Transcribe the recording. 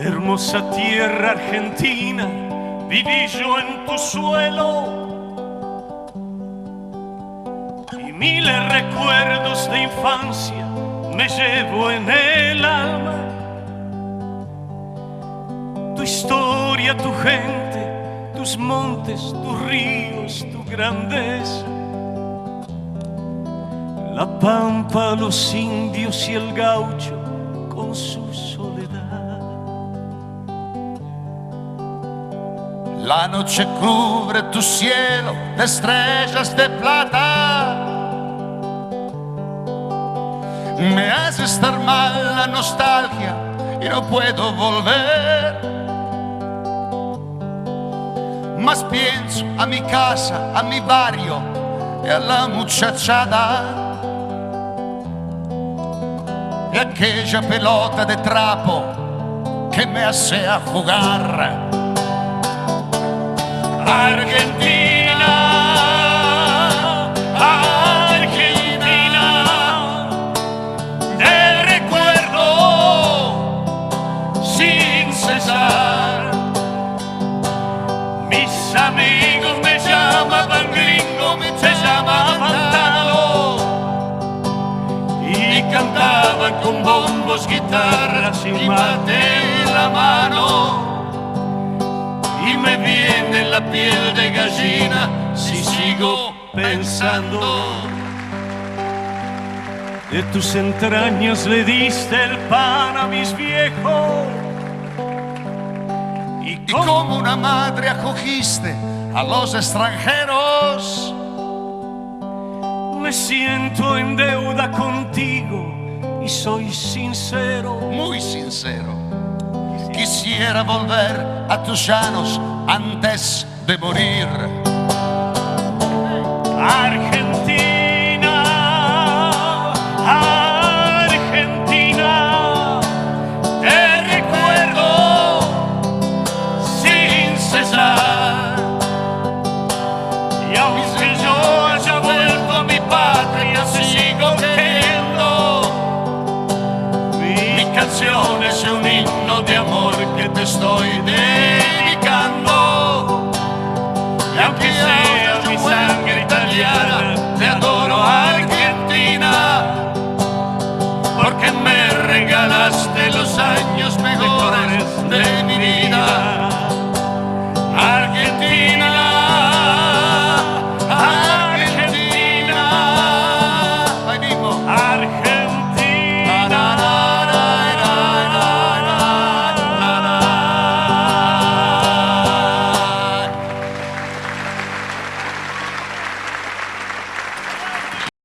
Hermosa tierra argentina, viví yo en tu suelo y miles recuerdos de infancia me llevo en el alma. Tu historia, tu gente, tus montes, tus ríos, tu grandeza, la pampa, los indios y el gaucho con su soledad. La noche cubre tu cielo de estrellas de plata. Me hace estar mal la nostalgia y no puedo volver. Más pienso a mi casa, a mi barrio y a la muchachada. Y aquella pelota de trapo que me hace a jugar. Argentina, Argentina, te recuerdo sin cesar. Mis amigos me llamaban gringo, me llamaban tano, y cantaban con bombos, guitarras y mate en la mano. Y me viene la piel de gallina si sigo pensando. De tus entrañas le diste el pan a mis viejos y como una madre acogiste a los extranjeros. Me siento en deuda contigo y soy sincero, muy sincero. Quisiera volver a tus llanos antes de morir. Argentina, Argentina, te recuerdo sin cesar. Y aunque yo haya vuelto a mi patria, sigo queriendo. Mi canción es un himno de amor que te estoy dedicando. Y aunque sea mi sangre italiana, te adoro Argentina, porque me regalaste los años